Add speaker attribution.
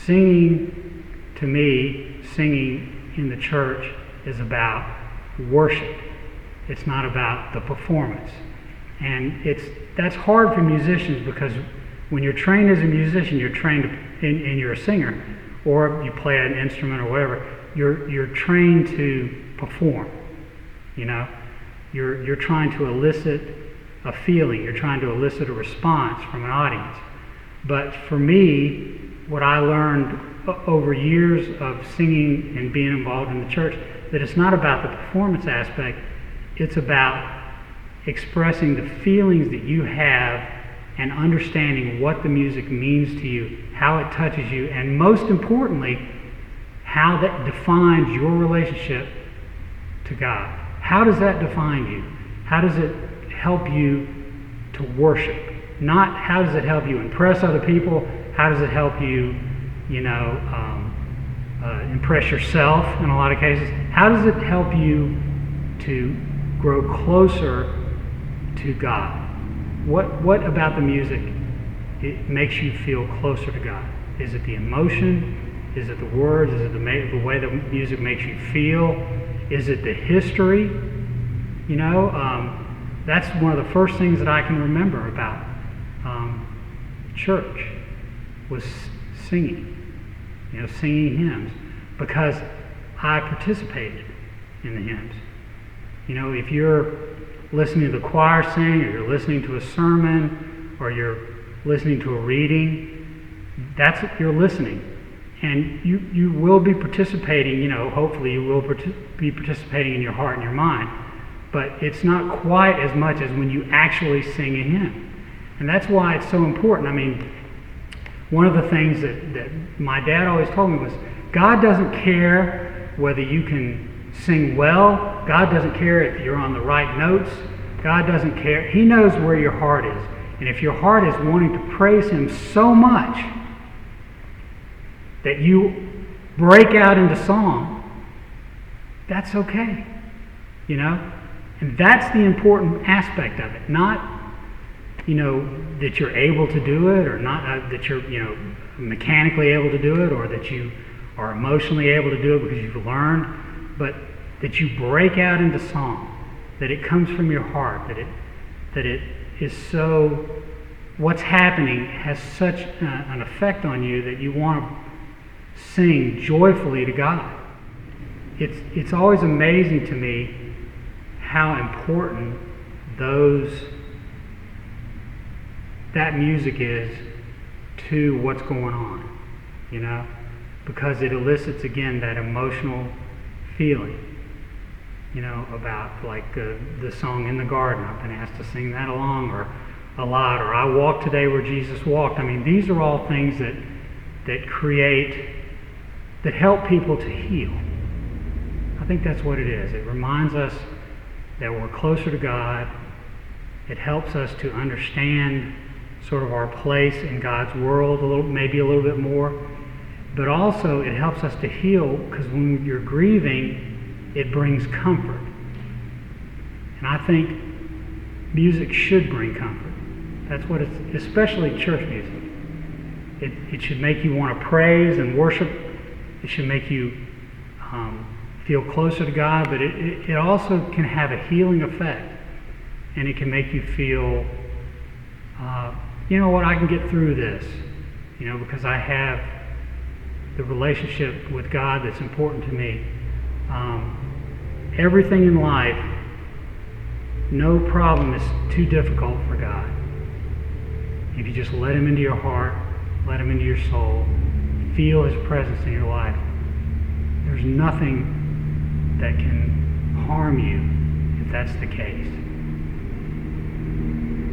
Speaker 1: Singing, to me, singing in the church is about worship. It's not about the performance. And that's hard for musicians, because when you're trained as a musician, you're trained and you're a singer, or you play an instrument or whatever, you're trained to perform. You know, you're trying to elicit a feeling, you're trying to elicit a response from an audience. But for me, what I learned over years of singing and being involved in the church, that it's not about the performance aspect, it's about expressing the feelings that you have and understanding what the music means to you, how it touches you, and most importantly, how that defines your relationship to God. How does that define you? How does it help you to worship? Not how does it help you impress other people, how does it help you, impress yourself in a lot of cases. How does it help you to grow closer to God? What about the music it makes you feel closer to God? Is it the emotion? Is it the words? Is it the way the music makes you feel? Is it the history? That's one of the first things that I can remember about church was singing. Singing hymns, because I participated in the hymns. If you're listening to the choir sing, or you're listening to a sermon, or you're listening to a reading, you're listening. And you will be participating, hopefully you will be participating in your heart and your mind, but it's not quite as much as when you actually sing a hymn. And that's why it's so important. I mean, one of the things that my dad always told me was, God doesn't care whether you can sing well. God doesn't care if you're on the right notes. God doesn't care. He knows where your heart is. And if your heart is wanting to praise Him so much that you break out into song, that's okay. And that's the important aspect of it. Not that you're able to do it, or not that you're, mechanically able to do it, or that you are emotionally able to do it because you've learned, but that you break out into song, that it comes from your heart, that it is so, what's happening has such an effect on you that you want to sing joyfully to God. It's always amazing to me how important that music is to what's going on, because it elicits, again, that emotional feeling, about like the song In the Garden. I've been asked to sing that along, or a lot, or I Walked Today Where Jesus Walked. I mean, these are all things that help people to heal. I think that's what it is. It reminds us that we're closer to God. It helps us to understand sort of our place in God's world maybe a little bit more. But also it helps us to heal, because when you're grieving, it brings comfort. And I think music should bring comfort. That's what it's, especially church music. It should make you want to praise and worship. It should make you feel closer to God, but it also can have a healing effect. And it can make you feel, I can get through this, because I have the relationship with God that's important to me. Everything in life, no problem is too difficult for God. If you just let Him into your heart, let Him into your soul, feel His presence in your life, there's nothing that can harm you if that's the case.